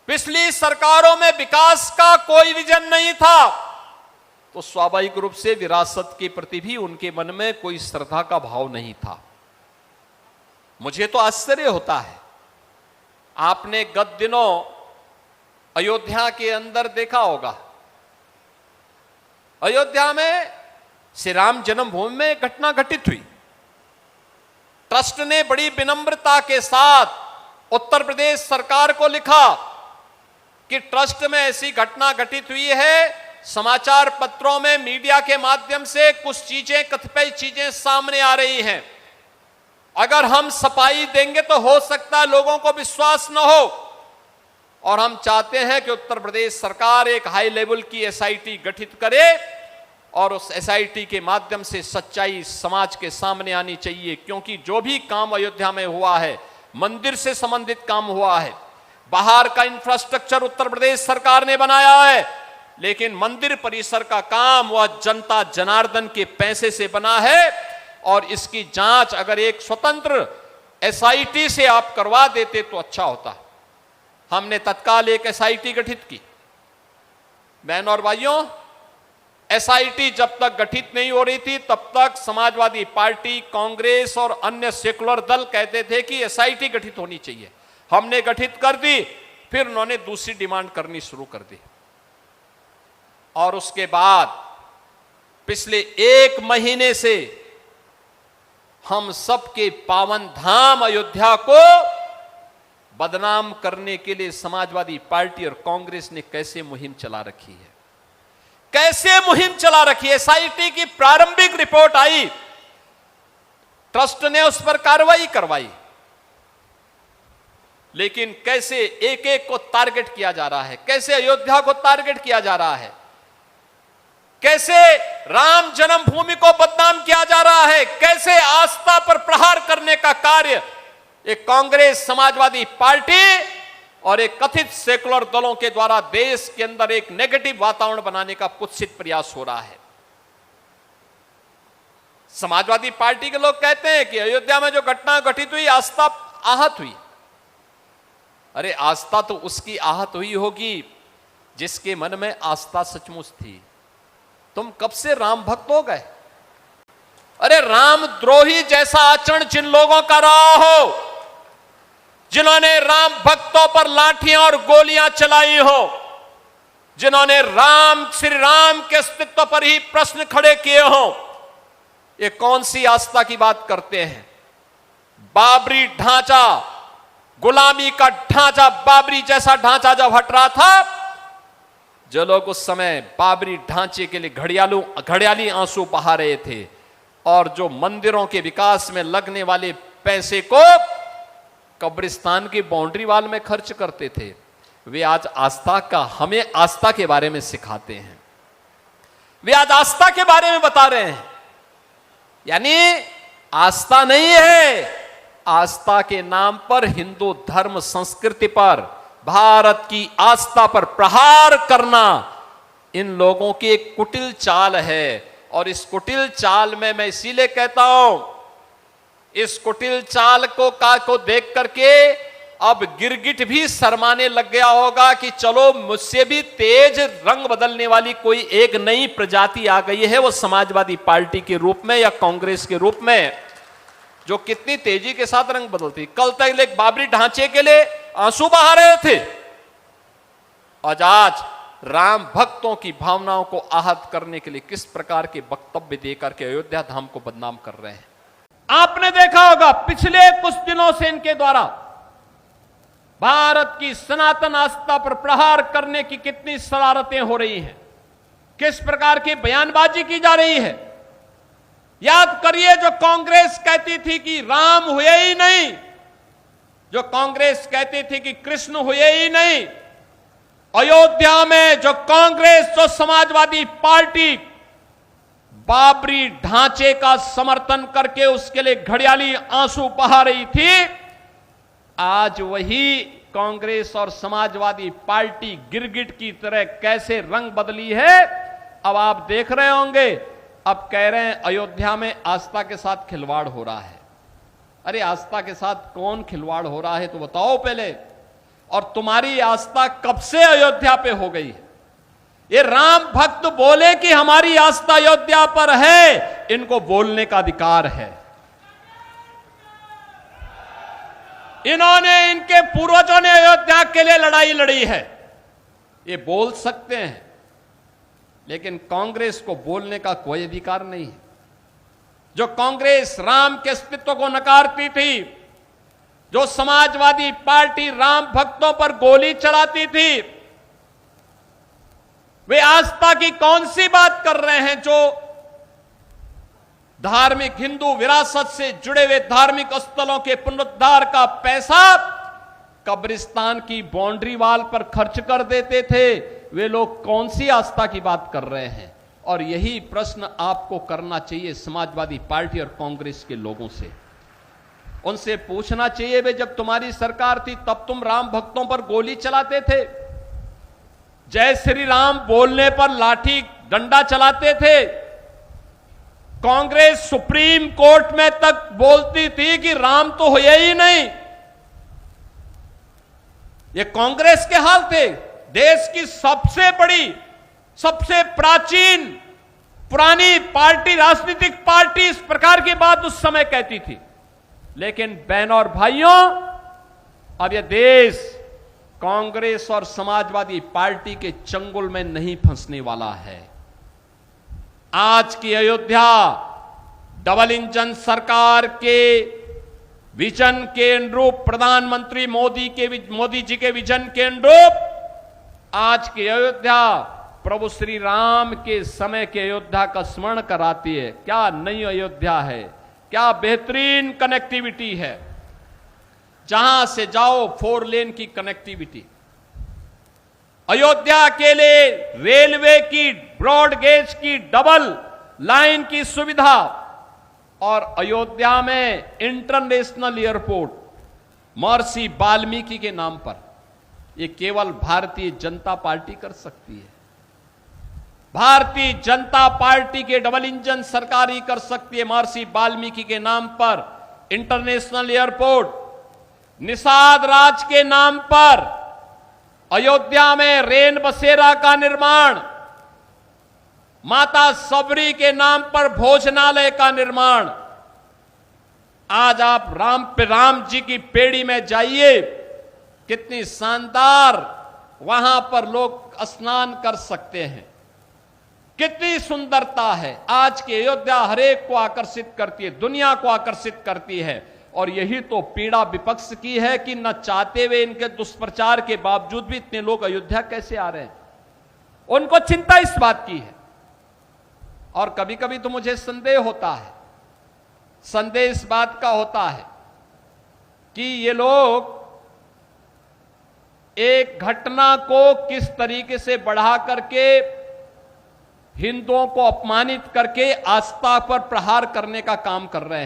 पिछली सरकारों में विकास का कोई विजन नहीं था, तो स्वाभाविक रूप से विरासत के प्रति भी उनके मन में कोई श्रद्धा का भाव नहीं था। मुझे तो आश्चर्य होता है, आपने गत दिनों अयोध्या के अंदर देखा होगा, अयोध्या में श्री राम जन्मभूमि में घटना घटित हुई। ट्रस्ट ने बड़ी विनम्रता के साथ उत्तर प्रदेश सरकार को लिखा कि ट्रस्ट में ऐसी घटना घटित हुई है, समाचार पत्रों में मीडिया के माध्यम से कुछ चीजें, कतिपय चीजें सामने आ रही हैं। अगर हम सफाई देंगे तो हो सकता है लोगों को विश्वास न हो, और हम चाहते हैं कि उत्तर प्रदेश सरकार एक हाई लेवल की एसआईटी गठित करे और उस एसआईटी के माध्यम से सच्चाई समाज के सामने आनी चाहिए। क्योंकि जो भी काम अयोध्या में हुआ है, मंदिर से संबंधित काम हुआ है, बाहर का इंफ्रास्ट्रक्चर उत्तर प्रदेश सरकार ने बनाया है, लेकिन मंदिर परिसर का काम वह जनता जनार्दन के पैसे से बना है, और इसकी जांच अगर एक स्वतंत्र एसआईटी से आप करवा देते तो अच्छा होता। हमने तत्काल एक एसआईटी गठित की। बहनों और भाइयों, एसआईटी जब तक गठित नहीं हो रही थी तब तक समाजवादी पार्टी, कांग्रेस और अन्य सेकुलर दल कहते थे कि एसआईटी गठित होनी चाहिए। हमने गठित कर दी, फिर उन्होंने दूसरी डिमांड करनी शुरू कर दी, और उसके बाद पिछले 1 महीने से हम सबके पावन धाम अयोध्या को बदनाम करने के लिए समाजवादी पार्टी और कांग्रेस ने कैसे मुहिम चला रखी है, कैसे मुहिम चला रखी है। एसआईटी की प्रारंभिक रिपोर्ट आई, ट्रस्ट ने उस पर कार्रवाई करवाई, लेकिन कैसे एक एक को टारगेट किया जा रहा है, कैसे अयोध्या को टारगेट किया जा रहा है, कैसे राम जन्मभूमि को बदनाम किया जा रहा है, कैसे आस्था पर प्रहार करने का कार्य एक कांग्रेस, समाजवादी पार्टी और एक कथित सेकुलर दलों के द्वारा देश के अंदर एक नेगेटिव वातावरण बनाने का कुत्सित प्रयास हो रहा है। समाजवादी पार्टी के लोग कहते हैं कि अयोध्या में जो घटना घटित हुई, आस्था आहत हुई। अरे आस्था तो उसकी आहत हुई होगी जिसके मन में आस्था सचमुच थी। तुम कब से राम भक्त हो गए? अरे राम द्रोही जैसा आचरण जिन लोगों का रहा हो, जिन्होंने राम भक्तों पर लाठियां और गोलियां चलाई हो, जिन्होंने श्री राम के अस्तित्व पर ही प्रश्न खड़े किए हो, ये कौन सी आस्था की बात करते हैं? बाबरी ढांचा, गुलामी का ढांचा, बाबरी जैसा ढांचा जब हट रहा था, जो लोग उस समय बाबरी ढांचे के लिए घड़ियाली आंसू बहा रहे थे और जो मंदिरों के विकास में लगने वाले पैसे को कब्रिस्तान की बाउंड्री वाल में खर्च करते थे, वे आज आस्था का, हमें आस्था के बारे में सिखाते हैं। वे आज आस्था के बारे में बता रहे हैं। यानी आस्था नहीं है, आस्था के नाम पर हिंदू धर्म संस्कृति पर, भारत की आस्था पर प्रहार करना इन लोगों की एक कुटिल चाल है। और इस कुटिल चाल में मैं इसीलिए कहता हूं, इस कुटिल चाल को देख करके अब गिरगिट भी शर्माने लग गया होगा कि चलो मुझसे भी तेज रंग बदलने वाली कोई एक नई प्रजाति आ गई है, वो समाजवादी पार्टी के रूप में या कांग्रेस के रूप में, जो कितनी तेजी के साथ रंग बदलती। कल तक एक बाबरी ढांचे के लिए आंसू बहा रहे थे, आज राम भक्तों की भावनाओं को आहत करने के लिए किस प्रकार के वक्तव्य देकर के अयोध्या धाम को बदनाम कर रहे हैं। आपने देखा होगा पिछले कुछ दिनों से इनके द्वारा भारत की सनातन आस्था पर प्रहार करने की कितनी शरारतें हो रही हैं, किस प्रकार की बयानबाजी की जा रही है। याद करिए, जो कांग्रेस कहती थी कि राम हुए ही नहीं, जो कांग्रेस कहती थी कि कृष्ण हुए ही नहीं, अयोध्या में जो कांग्रेस, जो समाजवादी पार्टी बाबरी ढांचे का समर्थन करके उसके लिए घड़ियाली आंसू बहा रही थी, आज वही कांग्रेस और समाजवादी पार्टी गिरगिट की तरह कैसे रंग बदली है, अब आप देख रहे होंगे। अब कह रहे हैं अयोध्या में आस्था के साथ खिलवाड़ हो रहा है। अरे आस्था के साथ कौन खिलवाड़ हो रहा है तो बताओ पहले। और तुम्हारी आस्था कब से अयोध्या पे हो गई है? ये राम भक्त बोले कि हमारी आस्था अयोध्या पर है, इनको बोलने का अधिकार है। इन्होंने, इनके पूर्वजों ने अयोध्या के लिए लड़ाई लड़ी है, ये बोल सकते हैं, लेकिन कांग्रेस को बोलने का कोई अधिकार नहीं है। जो कांग्रेस राम के अस्तित्व को नकारती थी, जो समाजवादी पार्टी राम भक्तों पर गोली चलाती थी, वे आस्था की कौन सी बात कर रहे हैं? जो धार्मिक हिंदू विरासत से जुड़े हुए धार्मिक स्थलों के पुनरुद्धार का पैसा कब्रिस्तान की बाउंड्री वाल पर खर्च कर देते थे, वे लोग कौन सी आस्था की बात कर रहे हैं? और यही प्रश्न आपको करना चाहिए समाजवादी पार्टी और कांग्रेस के लोगों से। उनसे पूछना चाहिए, वे जब तुम्हारी सरकार थी तब तुम राम भक्तों पर गोली चलाते थे, जय श्री राम बोलने पर लाठी डंडा चलाते थे, कांग्रेस सुप्रीम कोर्ट में तक बोलती थी कि राम तो हुए ही नहीं। ये कांग्रेस के हाल थे। देश की सबसे बड़ी, सबसे प्राचीन पुरानी पार्टी, राजनीतिक पार्टी इस प्रकार की बात उस समय कहती थी। लेकिन बहनों और भाइयों, अब यह देश कांग्रेस और समाजवादी पार्टी के चंगुल में नहीं फंसने वाला है। आज की अयोध्या डबल इंजन सरकार के विजन के अनुरूप, प्रधानमंत्री मोदी जी के विजन के अनुरूप आज की अयोध्या प्रभु श्री राम के समय के अयोध्या का स्मरण कराती है। क्या नई अयोध्या है, क्या बेहतरीन कनेक्टिविटी है। जहां से जाओ 4 लेन की कनेक्टिविटी, अयोध्या के लिए रेलवे की ब्रॉड गेज की डबल लाइन की सुविधा, और अयोध्या में इंटरनेशनल एयरपोर्ट महर्षि वाल्मीकि के नाम पर। यह केवल भारतीय जनता पार्टी कर सकती है। भारतीय जनता पार्टी के डबल इंजन सरकार ही कर सकती है। महर्षि वाल्मीकि के नाम पर इंटरनेशनल एयरपोर्ट, निषाद राज के नाम पर अयोध्या में रेन बसेरा का निर्माण, माता सबरी के नाम पर भोजनालय का निर्माण। आज आप राम जी की पेड़ी में जाइए, कितनी शानदार वहां पर लोग स्नान कर सकते हैं, कितनी सुंदरता है। आज की अयोध्या हरेक को आकर्षित करती है, दुनिया को आकर्षित करती है। और यही तो पीड़ा विपक्ष की है कि न चाहते हुए, इनके दुष्प्रचार के बावजूद भी इतने लोग अयोध्या कैसे आ रहे हैं। उनको चिंता इस बात की है। और कभी कभी तो मुझे संदेह होता है, संदेह इस बात का होता है कि ये लोग एक घटना को किस तरीके से बढ़ा करके, हिंदुओं को अपमानित करके आस्था पर प्रहार करने का काम कर रहे हैं।